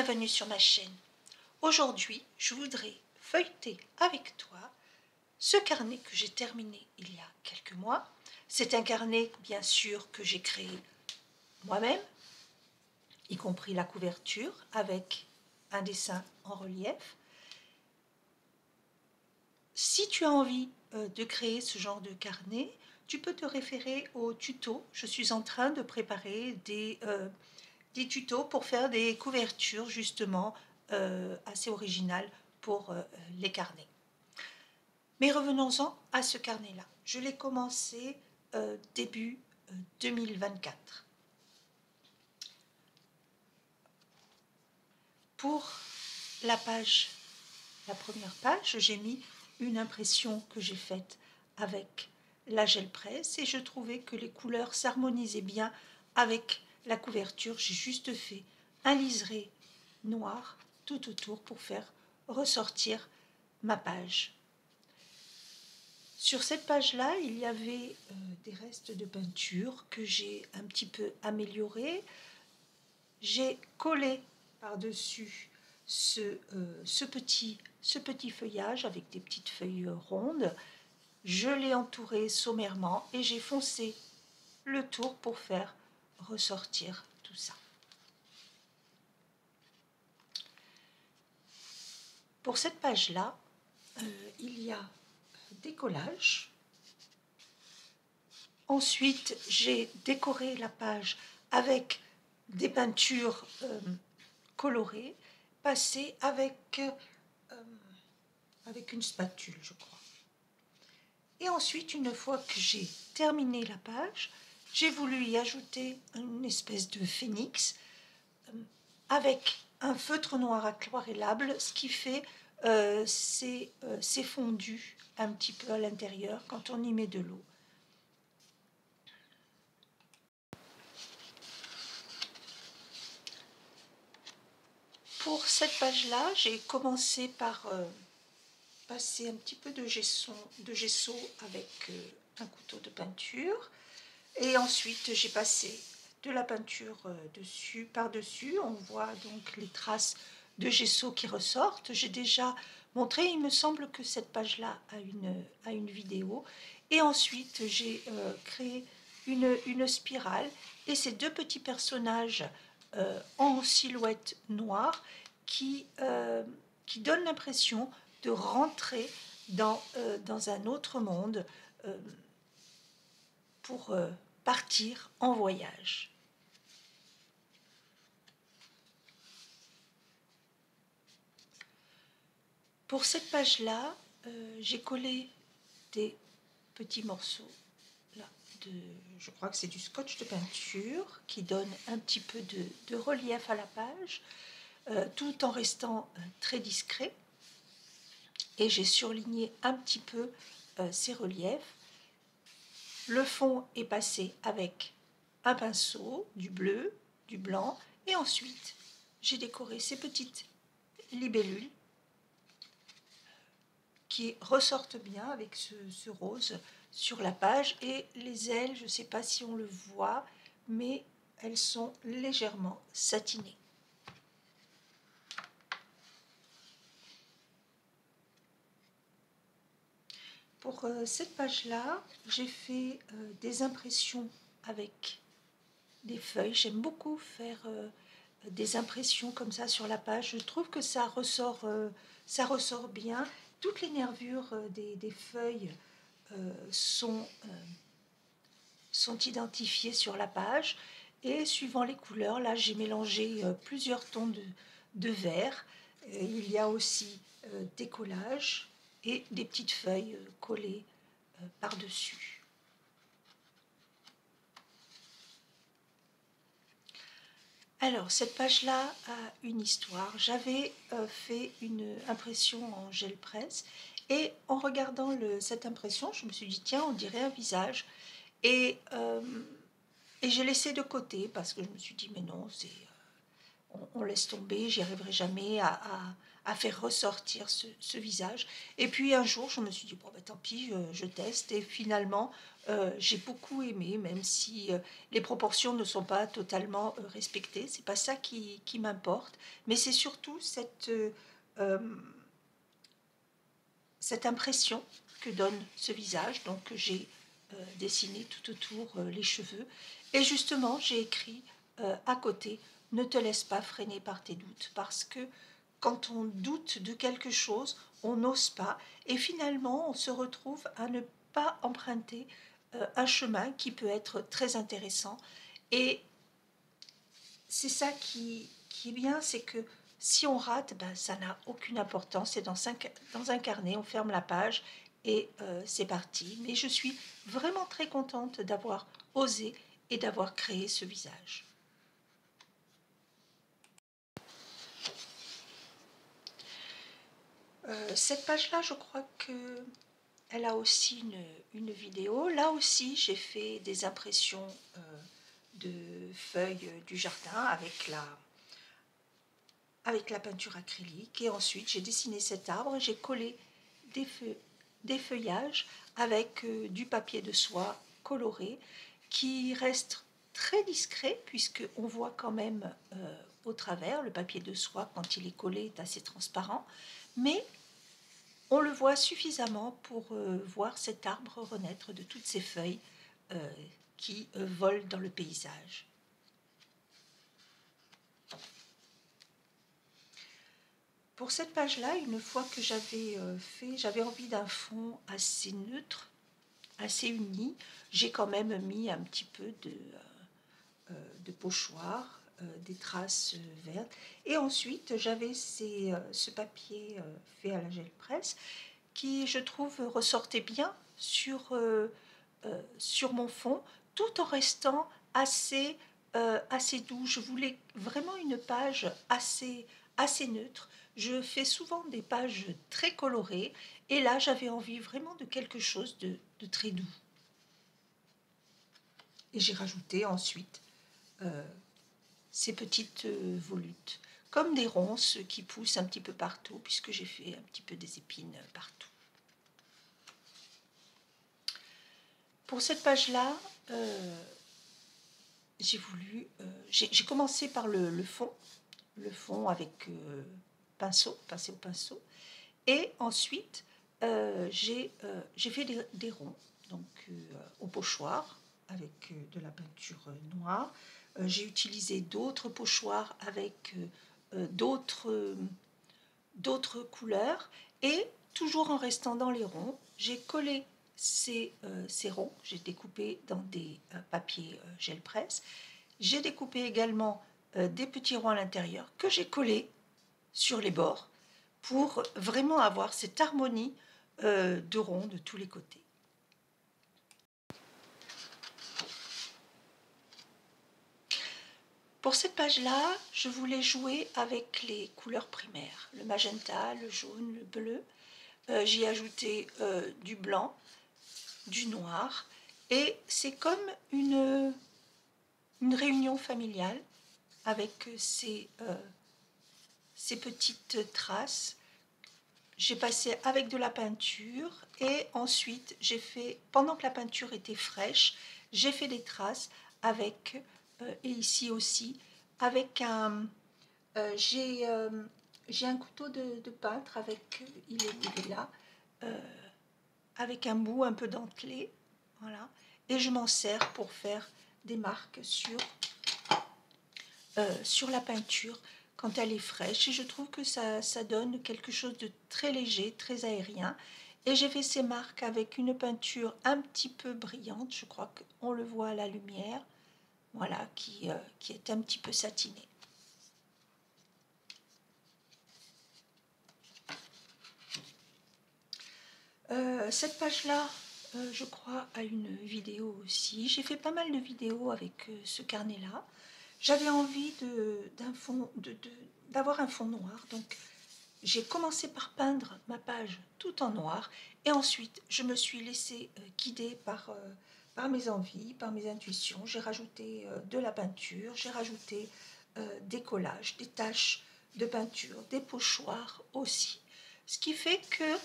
bienvenue sur ma chaîne. Aujourd'hui, je voudrais feuilleter avec toi ce carnet que j'ai terminé il y a quelques mois. C'est un carnet, bien sûr, que j'ai créé moi-même, y compris la couverture, avec un dessin en relief. Si tu as envie de créer ce genre de carnet, tu peux te référer aux tutos. Je suis en train de préparer des tutos pour faire des couvertures justement assez originales pour les carnets. Mais revenons-en à ce carnet-là. Je l'ai commencé début 2024. Pour la première page, j'ai mis une impression que j'ai faite avec la gel presse et je trouvais que les couleurs s'harmonisaient bien avec la couverture. J'ai juste fait un liseré noir tout autour pour faire ressortir ma page. Sur cette page-là, il y avait des restes de peinture que j'ai un petit peu améliorés. J'ai collé par-dessus ce petit feuillage avec des petites feuilles rondes. Je l'ai entouré sommairement et j'ai foncé le tour pour faire ressortir tout ça. Pour cette page-là, il y a des collages. Ensuite, j'ai décoré la page avec des peintures colorées, passées avec une spatule, je crois. Et ensuite, une fois que j'ai terminé la page, j'ai voulu y ajouter une espèce de phénix avec un feutre noir aquarellable, ce qui fait c'est fondu un petit peu à l'intérieur quand on y met de l'eau. Pour cette page-là, j'ai commencé par passer un petit peu de gesso avec un couteau de peinture. Et ensuite, j'ai passé de la peinture par-dessus. On voit donc les traces de gesso qui ressortent. J'ai déjà montré, il me semble que cette page-là a une vidéo. Et ensuite, j'ai créé une spirale et ces deux petits personnages en silhouette noire qui donnent l'impression de rentrer dans un autre monde pour partir en voyage. Pour cette page-là, j'ai collé des petits morceaux là, je crois que c'est du scotch de peinture qui donne un petit peu de relief à la page, tout en restant très discret. Et j'ai surligné un petit peu ces reliefs. Le fond est passé avec un pinceau, du bleu, du blanc, et ensuite j'ai décoré ces petites libellules qui ressortent bien avec ce rose sur la page, et les ailes, je ne sais pas si on le voit, mais elles sont légèrement satinées. Pour cette page-là, j'ai fait des impressions avec des feuilles. J'aime beaucoup faire des impressions comme ça sur la page. Je trouve que ça ressort bien. Toutes les nervures des feuilles sont identifiées sur la page. Et suivant les couleurs, là j'ai mélangé plusieurs tons de vert. Il y a aussi des collages et des petites feuilles collées par-dessus. Alors, cette page-là a une histoire. J'avais fait une impression en gel presse et en regardant cette impression, je me suis dit, tiens, on dirait un visage. Et j'ai laissé de côté parce que je me suis dit, mais non, on laisse tomber, j'y arriverai jamais à à faire ressortir ce visage. Et puis un jour, je me suis dit, bon, ben, tant pis, je teste. Et finalement, j'ai beaucoup aimé, même si les proportions ne sont pas totalement respectées. C'est pas ça qui m'importe, mais c'est surtout cette impression que donne ce visage. Donc j'ai dessiné tout autour les cheveux. Et justement, j'ai écrit à côté, ne te laisse pas freiner par tes doutes, parce que quand on doute de quelque chose, on n'ose pas, et finalement on se retrouve à ne pas emprunter un chemin qui peut être très intéressant. Et c'est ça qui est bien, c'est que si on rate, ben, ça n'a aucune importance, c'est dans un carnet, on ferme la page et c'est parti. Mais je suis vraiment très contente d'avoir osé et d'avoir créé ce visage. Cette page-là, je crois que elle a aussi une vidéo. Là aussi, j'ai fait des impressions de feuilles du jardin avec la peinture acrylique. Et ensuite, j'ai dessiné cet arbre, j'ai collé des feuillages avec du papier de soie coloré qui reste très discret puisqu'on voit quand même au travers. Le papier de soie, quand il est collé, est assez transparent. Mais on le voit suffisamment pour voir cet arbre renaître de toutes ses feuilles qui volent dans le paysage. Pour cette page-là, une fois que j'avais envie d'un fond assez neutre, assez uni. J'ai quand même mis un petit peu de pochoir, des traces vertes. Et ensuite, j'avais ce papier fait à la gel presse qui, je trouve, ressortait bien sur mon fond, tout en restant assez doux. Je voulais vraiment une page assez neutre. Je fais souvent des pages très colorées et là j'avais envie vraiment de quelque chose de très doux. Et j'ai rajouté ensuite ces petites volutes, comme des ronces qui poussent un petit peu partout, puisque j'ai fait un petit peu des épines partout. Pour cette page-là, j'ai commencé par le fond avec pincé au pinceau, et ensuite j'ai fait des ronds, donc au pochoir avec de la peinture noire. J'ai utilisé d'autres pochoirs avec d'autres couleurs, et toujours en restant dans les ronds, j'ai collé ces ronds, j'ai découpé dans des papiers gel presse. J'ai découpé également des petits ronds à l'intérieur que j'ai collés sur les bords pour vraiment avoir cette harmonie de ronds de tous les côtés. Pour cette page-là, je voulais jouer avec les couleurs primaires, le magenta, le jaune, le bleu. J'y ai ajouté du blanc, du noir, et c'est comme une réunion familiale avec ces petites traces. J'ai passé avec de la peinture et ensuite j'ai fait, pendant que la peinture était fraîche, j'ai fait des traces avec, et ici aussi, avec j'ai un couteau de peintre avec, il est là, avec un bout un peu dentelé, voilà, et je m'en sers pour faire des marques sur la peinture quand elle est fraîche, et je trouve que ça donne quelque chose de très léger, très aérien. Et j'ai fait ces marques avec une peinture un petit peu brillante, je crois qu'on le voit à la lumière, voilà, qui est un petit peu satinée. Cette page-là, je crois, a une vidéo aussi. J'ai fait pas mal de vidéos avec ce carnet-là. J'avais envie d'avoir un fond noir, donc j'ai commencé par peindre ma page tout en noir, et ensuite je me suis laissée guider par mes envies, par mes intuitions. J'ai rajouté de la peinture, j'ai rajouté des collages, des taches de peinture, des pochoirs aussi. Ce qui fait que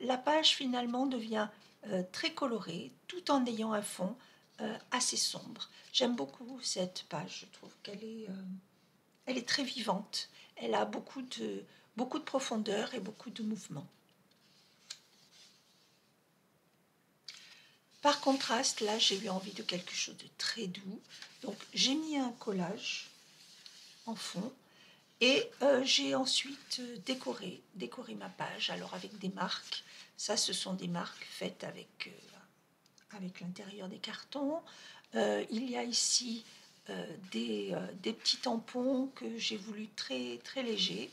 la page finalement devient très colorée tout en ayant un fond assez sombre. J'aime beaucoup cette page, je trouve qu'elle est, elle est très vivante. Elle a beaucoup de profondeur et beaucoup de mouvement. Par contraste, là, j'ai eu envie de quelque chose de très doux. Donc, j'ai mis un collage en fond et j'ai ensuite décoré ma page. Alors, avec des marques. Ça, ce sont des marques faites avec l'intérieur des cartons. Il y a ici des petits tampons que j'ai voulu très, très légers.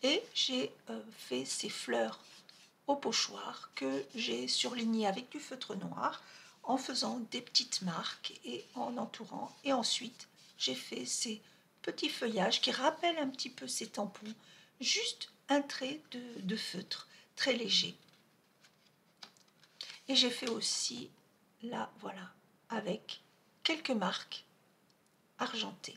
Et j'ai fait ces fleurs au pochoir que j'ai surligné avec du feutre noir en faisant des petites marques et en entourant. Et ensuite, j'ai fait ces petits feuillages qui rappellent un petit peu ces tampons, juste un trait de feutre très léger. Et j'ai fait aussi, là, voilà, avec quelques marques argentées.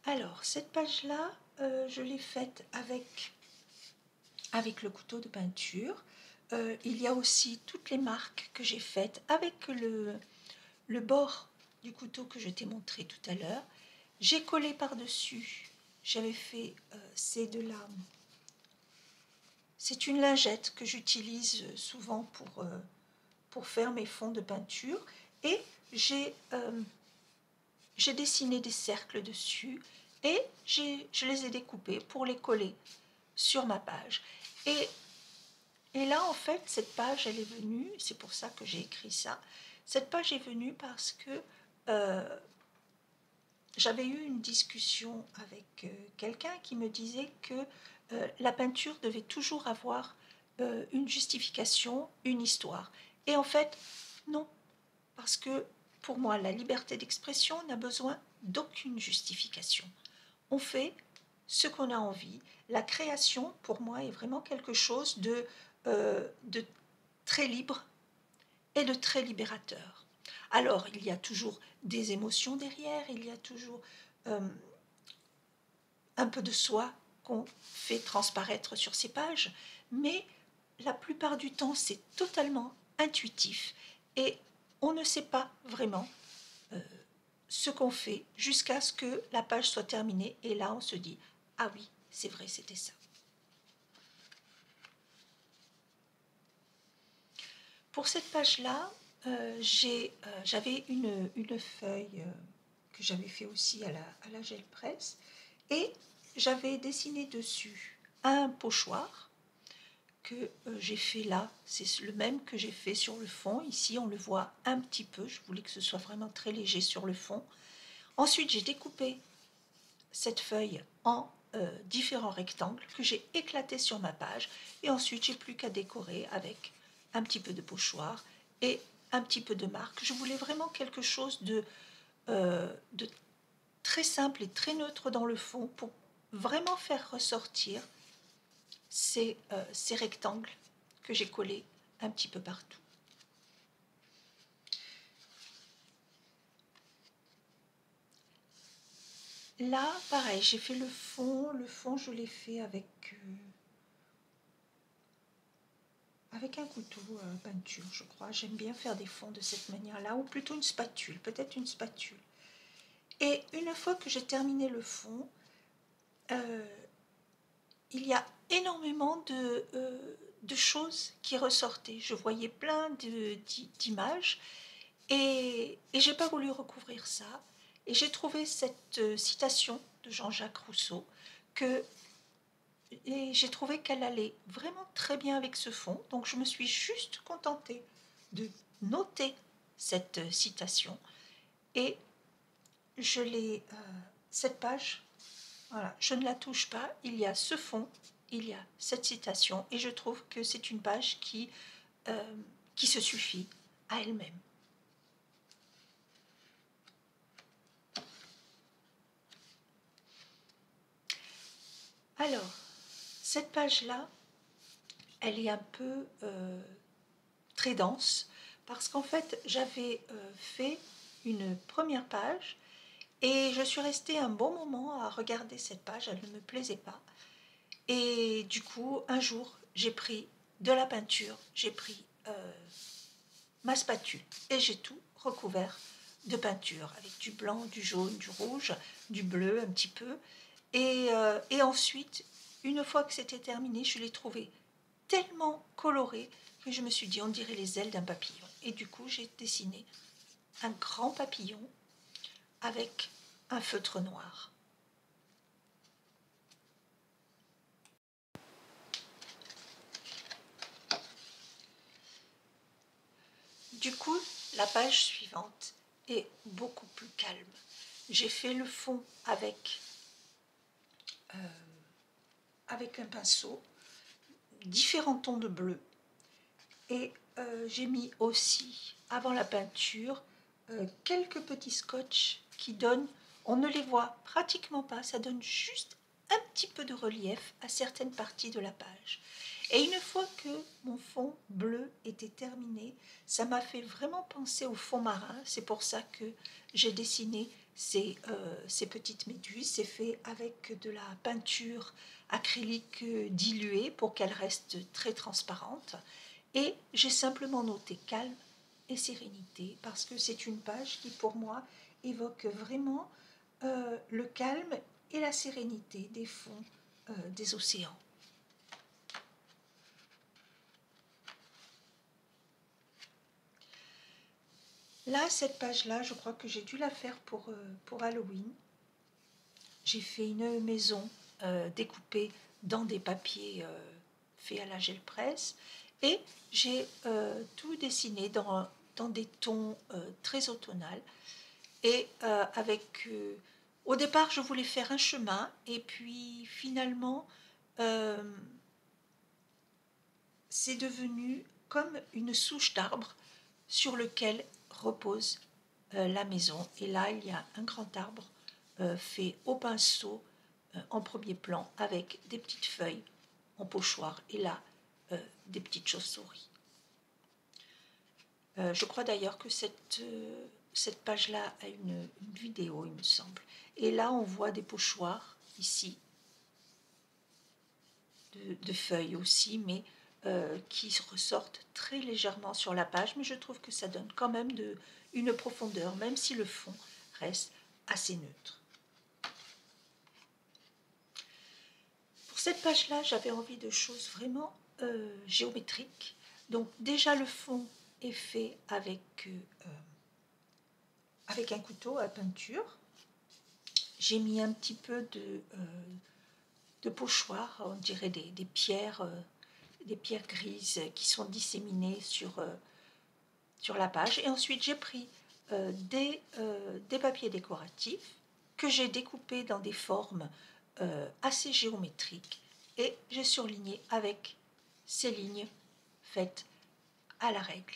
Alors, cette page-là, je l'ai faite avec le couteau de peinture. Il y a aussi toutes les marques que j'ai faites avec le bord du couteau que je t'ai montré tout à l'heure. J'ai collé par-dessus, j'avais fait c'est une lingette que j'utilise souvent pour faire mes fonds de peinture. Et j'ai dessiné des cercles dessus et je les ai découpés pour les coller sur ma page. Et là, en fait, cette page, elle est venue, c'est pour ça que j'ai écrit ça, cette page est venue parce que j'avais eu une discussion avec quelqu'un qui me disait que la peinture devait toujours avoir une justification, une histoire. Et en fait, non, parce que pour moi, la liberté d'expression n'a besoin d'aucune justification. On fait ce qu'on a envie. La création, pour moi, est vraiment quelque chose de très libre et de très libérateur. Alors, il y a toujours des émotions derrière, il y a toujours un peu de soi qu'on fait transparaître sur ces pages, mais la plupart du temps, c'est totalement intuitif et on ne sait pas vraiment ce qu'on fait jusqu'à ce que la page soit terminée et là, on se dit « Ah oui, c'est vrai, c'était ça ». Pour cette page-là, j'avais une feuille que j'avais fait aussi à la gel presse et j'avais dessiné dessus un pochoir que j'ai fait là. C'est le même que j'ai fait sur le fond. Ici, on le voit un petit peu. Je voulais que ce soit vraiment très léger sur le fond. Ensuite, j'ai découpé cette feuille en différents rectangles que j'ai éclatés sur ma page. Et ensuite, j'ai plus qu'à décorer avec un petit peu de pochoir et un petit peu de marque. Je voulais vraiment quelque chose de très simple et très neutre dans le fond pour vraiment faire ressortir ces rectangles que j'ai collés un petit peu partout. Là, pareil, j'ai fait le fond. Le fond, je l'ai fait avec un couteau peinture, je crois. J'aime bien faire des fonds de cette manière-là, ou plutôt une spatule, peut-être une spatule. Et une fois que j'ai terminé le fond, il y a énormément de choses qui ressortaient. Je voyais plein d'images et j'ai pas voulu recouvrir ça. Et j'ai trouvé cette citation de Jean-Jacques Rousseau et j'ai trouvé qu'elle allait vraiment très bien avec ce fond. Donc je me suis juste contentée de noter cette citation et cette page, voilà, je ne la touche pas. Il y a ce fond, il y a cette citation et je trouve que c'est une page qui se suffit à elle-même. Alors, cette page-là, elle est un peu très dense parce qu'en fait, j'avais fait une première page et je suis restée un bon moment à regarder cette page, elle ne me plaisait pas. Et du coup, un jour, j'ai pris de la peinture, j'ai pris ma spatule et j'ai tout recouvert de peinture avec du blanc, du jaune, du rouge, du bleu un petit peu. Et ensuite, une fois que c'était terminé, je l'ai trouvé tellement coloré que je me suis dit on dirait les ailes d'un papillon. Et du coup, j'ai dessiné un grand papillon avec un feutre noir. Du coup, la page suivante est beaucoup plus calme. J'ai fait le fond avec un pinceau, différents tons de bleu. Et j'ai mis aussi, avant la peinture, quelques petits scotch qui donnent, on ne les voit pratiquement pas, ça donne juste un petit peu de relief à certaines parties de la page. Et une fois que mon fond bleu était terminé, ça m'a fait vraiment penser au fond marin. C'est pour ça que j'ai dessiné ces petites méduses. C'est fait avec de la peinture acrylique diluée pour qu'elle reste très transparente. Et j'ai simplement noté calme et sérénité parce que c'est une page qui pour moi évoque vraiment le calme et la sérénité des fonds des océans. Là, cette page-là, je crois que j'ai dû la faire pour Halloween. J'ai fait une maison découpée dans des papiers faits à la gel presse et j'ai tout dessiné dans des tons très automnals. Et au départ, je voulais faire un chemin et puis finalement, c'est devenu comme une souche d'arbre sur lequel repose la maison. Et là, il y a un grand arbre fait au pinceau en premier plan avec des petites feuilles en pochoir et là, des petites chauves-souris. Je crois d'ailleurs que cette page-là a une vidéo, il me semble. Et là, on voit des pochoirs ici, de feuilles aussi, mais qui ressortent très légèrement sur la page. Mais je trouve que ça donne quand même une profondeur, même si le fond reste assez neutre. Pour cette page-là, j'avais envie de choses vraiment géométriques. Donc déjà, le fond est fait avec un couteau à peinture. J'ai mis un petit peu de pochoir, on dirait des pierres grises qui sont disséminées sur la page. Et ensuite, j'ai pris des papiers décoratifs que j'ai découpés dans des formes assez géométriques et j'ai surligné avec ces lignes faites à la règle.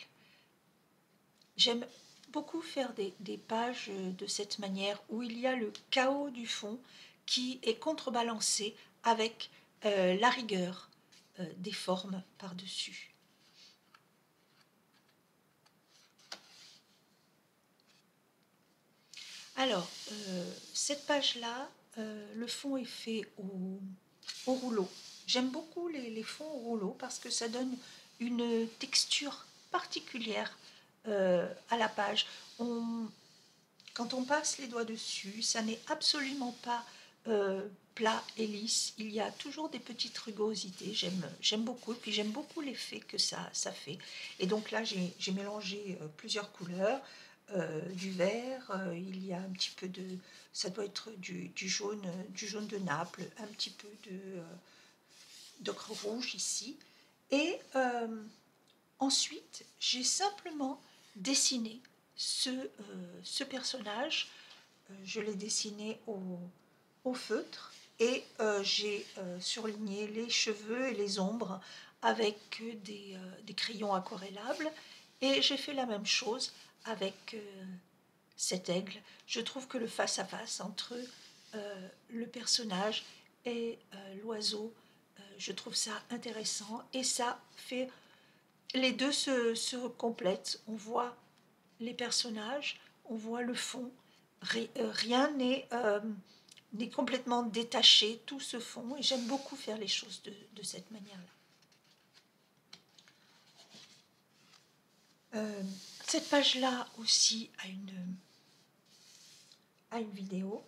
J'aime beaucoup faire des pages de cette manière où il y a le chaos du fond qui est contrebalancé avec la rigueur des formes par-dessus. Alors, cette page-là, le fond est fait au rouleau. J'aime beaucoup les fonds au rouleau parce que ça donne une texture particulière à la page. Quand on passe les doigts dessus, ça n'est absolument pas plat et lisse. Il y a toujours des petites rugosités. J'aime beaucoup. Et puis j'aime beaucoup l'effet que ça fait. Et donc là, j'ai mélangé plusieurs couleurs. Du vert, il y a un petit peu ça doit être du jaune de Naples, un petit peu d'ocre rouge ici. Et ensuite, j'ai simplement dessiné ce personnage. Je l'ai dessiné au feutre et j'ai surligné les cheveux et les ombres avec des crayons aquarellables. Et j'ai fait la même chose avec cet aigle. Je trouve que le face-à-face entre le personnage et l'oiseau, je trouve ça intéressant et ça fait... Les deux se complètent. On voit les personnages, on voit le fond. Rien n'est complètement détaché, tout se fond, et j'aime beaucoup faire les choses de cette manière-là. Cette page-là aussi a une vidéo.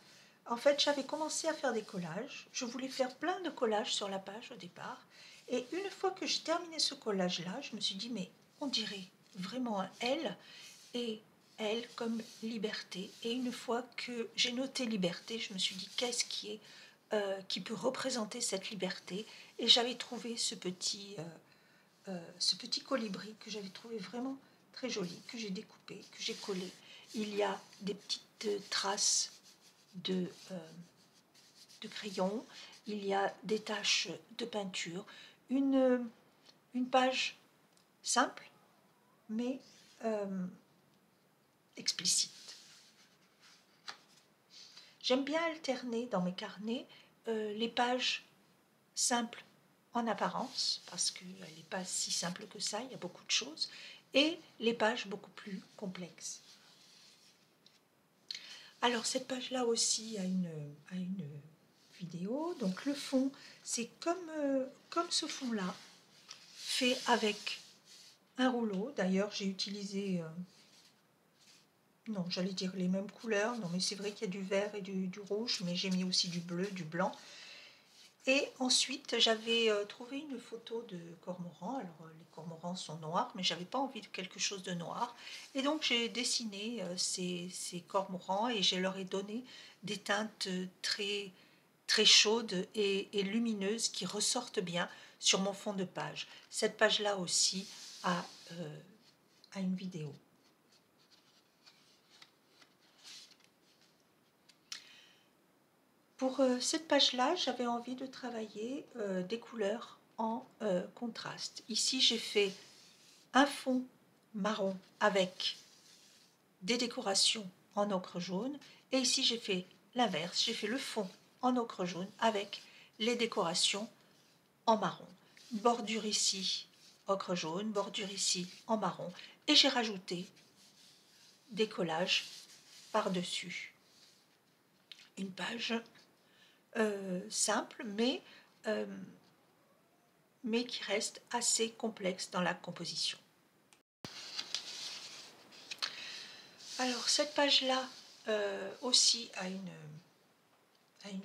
En fait, j'avais commencé à faire des collages. Je voulais faire plein de collages sur la page au départ. Et une fois que j'ai terminé ce collage-là, je me suis dit, mais on dirait vraiment un L, et L comme liberté. Et une fois que j'ai noté liberté, je me suis dit, qu'est-ce qui peut représenter cette liberté? Et j'avais trouvé ce petit colibri que j'avais trouvé vraiment très joli, que j'ai découpé, que j'ai collé. Il y a des petites traces de crayon, il y a des taches de peinture, une page simple mais explicite. J'aime bien alterner dans mes carnets les pages simples en apparence, parce qu'elle n'est pas si simple que ça, il y a beaucoup de choses, et les pages beaucoup plus complexes. Alors cette page-là aussi a une vidéo. Donc le fond, c'est comme ce fond-là, fait avec un rouleau. D'ailleurs, j'ai utilisé, non, j'allais dire les mêmes couleurs. Non, mais c'est vrai qu'il y a du vert et du rouge, mais j'ai mis aussi du bleu, du blanc. Et ensuite, j'avais trouvé une photo de cormorans. Alors, les cormorans sont noirs, mais j'avais pas envie de quelque chose de noir. Et donc, j'ai dessiné ces cormorans et je leur ai donné des teintes très, très chaudes et lumineuses qui ressortent bien sur mon fond de page. Cette page-là aussi a une vidéo. Pour cette page-là, j'avais envie de travailler des couleurs en contraste. Ici, j'ai fait un fond marron avec des décorations en ocre jaune. Et ici, j'ai fait l'inverse. J'ai fait le fond en ocre jaune avec les décorations en marron. Bordure ici, ocre jaune, bordure ici en marron. Et j'ai rajouté des collages par-dessus. Une page simple, mais qui reste assez complexe dans la composition. Alors cette page-là aussi a une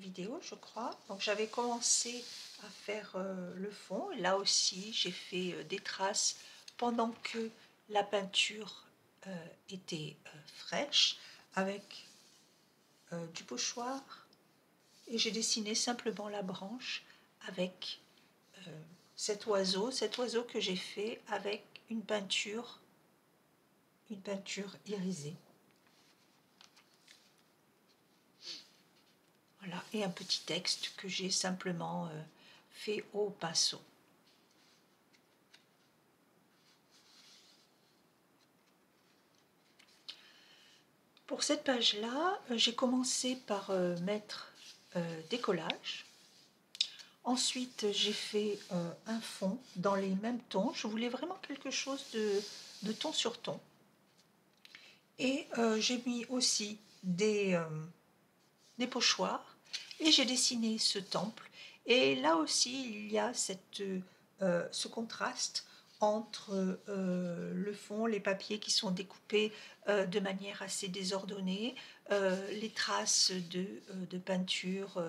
vidéo, je crois. Donc j'avais commencé à faire le fond. Là aussi, j'ai fait des traces pendant que la peinture était fraîche, avec du pochoir. Et j'ai dessiné simplement la branche avec cet oiseau que j'ai fait avec une peinture irisée. Voilà, et un petit texte que j'ai simplement fait au pinceau. Pour cette page-là, j'ai commencé par mettre des collages. Ensuite, j'ai fait un fond dans les mêmes tons. Je voulais vraiment quelque chose de ton sur ton. Et j'ai mis aussi des pochoirs et j'ai dessiné ce temple. Et là aussi, il y a ce contraste entre le fond, les papiers qui sont découpés de manière assez désordonnée, les traces de peinture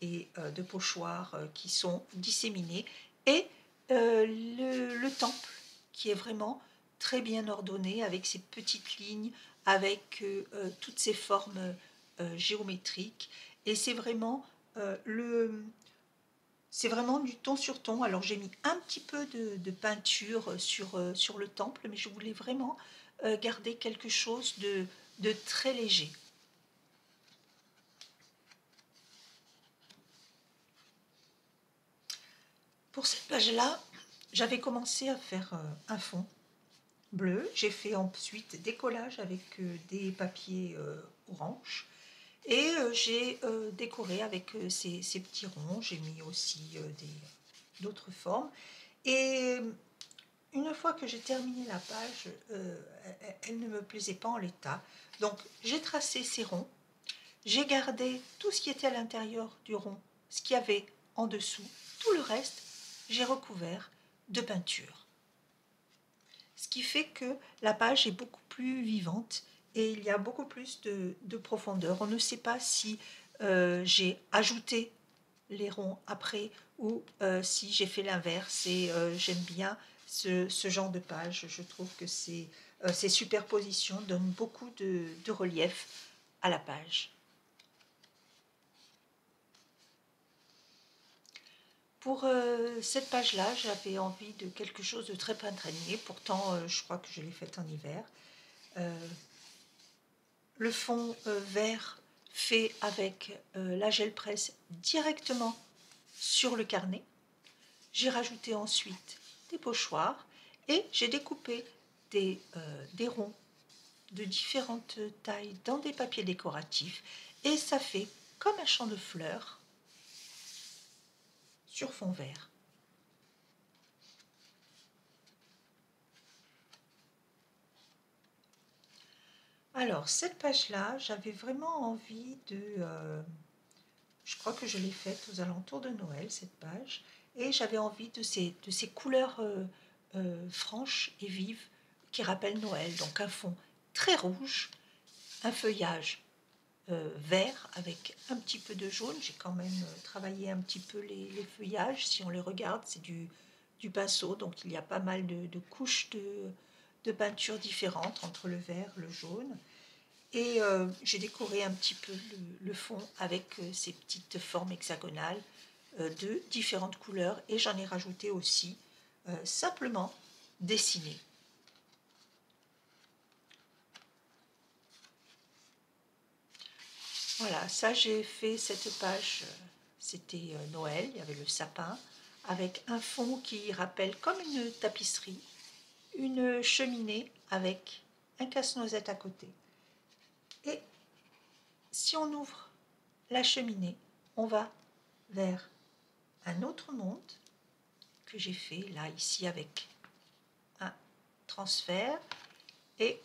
et de pochoirs qui sont disséminés, et le temple qui est vraiment très bien ordonné avec ses petites lignes, avec toutes ces formes géométriques. Et c'est vraiment du ton sur ton. Alors j'ai mis un petit peu de peinture sur le temple, mais je voulais vraiment garder quelque chose de très léger. Pour cette page-là, j'avais commencé à faire un fond bleu. J'ai fait ensuite des collages avec des papiers orange. Et j'ai décoré avec ces petits ronds. J'ai mis aussi d'autres formes. Et une fois que j'ai terminé la page, elle ne me plaisait pas en l'état. Donc j'ai tracé ces ronds, j'ai gardé tout ce qui était à l'intérieur du rond, ce qu'il y avait en dessous, tout le reste, j'ai recouvert de peinture. Ce qui fait que la page est beaucoup plus vivante et il y a beaucoup plus de profondeur. On ne sait pas si j'ai ajouté les ronds après ou si j'ai fait l'inverse, et j'aime bien ce genre de page. Je trouve que ces superpositions donnent beaucoup de relief à la page. Pour cette page-là, j'avais envie de quelque chose de très printanier. Pourtant, je crois que je l'ai faite en hiver. Le fond vert fait avec la gel presse directement sur le carnet. J'ai rajouté ensuite des pochoirs et j'ai découpé des ronds de différentes tailles dans des papiers décoratifs, et ça fait comme un champ de fleurs sur fond vert. Alors cette page-là, j'avais vraiment envie de... je crois que je l'ai faite aux alentours de Noël, cette page, et j'avais envie de ces couleurs franches et vives qui rappellent Noël. Donc un fond très rouge, un feuillage vert avec un petit peu de jaune. J'ai quand même travaillé un petit peu les feuillages. Si on les regarde, c'est du pinceau, donc il y a pas mal de couches de peinture différentes entre le vert, le jaune. Et j'ai décoré un petit peu le fond avec ces petites formes hexagonales de différentes couleurs, et j'en ai rajouté aussi simplement dessinées. Voilà, ça j'ai fait cette page, c'était Noël, il y avait le sapin, avec un fond qui rappelle comme une tapisserie, une cheminée avec un casse-noisette à côté. Et si on ouvre la cheminée, on va vers un autre monde que j'ai fait là, ici, avec un transfert et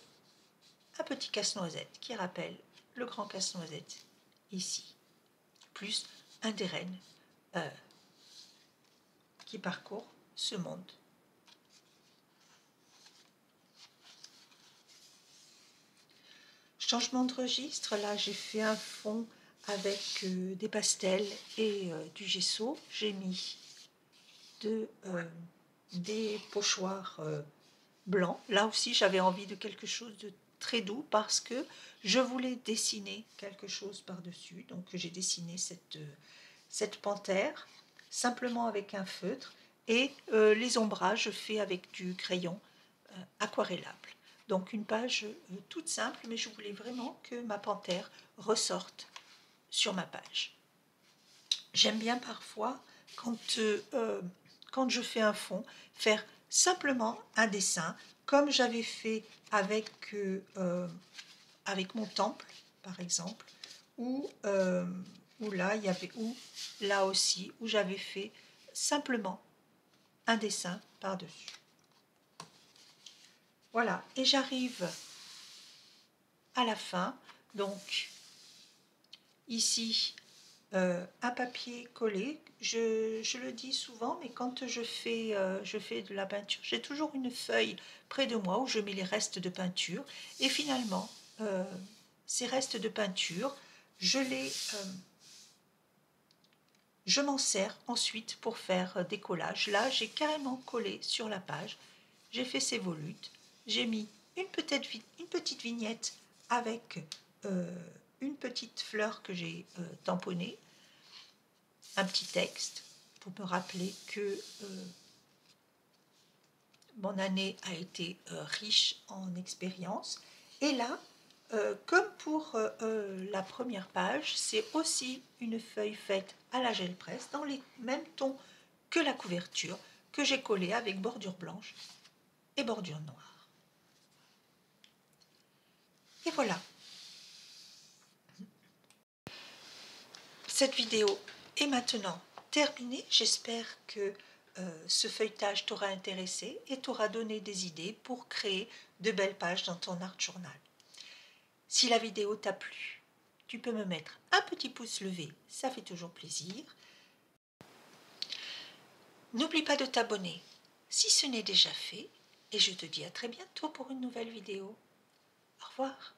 un petit casse-noisette qui rappelle le grand casse-noisette ici, plus un des rennes qui parcourt ce monde. Changement de registre, là j'ai fait un fond avec des pastels et du gesso. J'ai mis des pochoirs blancs. Là aussi j'avais envie de quelque chose de très doux parce que je voulais dessiner quelque chose par-dessus. Donc j'ai dessiné cette panthère simplement avec un feutre, et les ombrages faits avec du crayon aquarellable. Donc une page toute simple, mais je voulais vraiment que ma panthère ressorte sur ma page. J'aime bien parfois, quand je fais un fond, faire simplement un dessin, comme j'avais fait avec mon temple, par exemple, où là, il y avait, où là aussi, où j'avais fait simplement un dessin par-dessus. Voilà, et j'arrive à la fin. Donc ici un papier collé. Je le dis souvent, mais quand je fais de la peinture, j'ai toujours une feuille près de moi où je mets les restes de peinture, et finalement ces restes de peinture, je m'en sers ensuite pour faire des collages. Là j'ai carrément collé sur la page, j'ai fait ces volutes, j'ai mis une petite vignette avec une petite fleur que j'ai tamponnée, un petit texte pour me rappeler que mon année a été riche en expériences. Et là, comme pour la première page, c'est aussi une feuille faite à la gel presse dans les mêmes tons que la couverture, que j'ai collée avec bordure blanche et bordure noire. Et voilà. Cette vidéo est maintenant terminée. J'espère que ce feuilletage t'aura intéressé et t'aura donné des idées pour créer de belles pages dans ton art journal. Si la vidéo t'a plu, tu peux me mettre un petit pouce levé, ça fait toujours plaisir. N'oublie pas de t'abonner si ce n'est déjà fait et je te dis à très bientôt pour une nouvelle vidéo. Au revoir.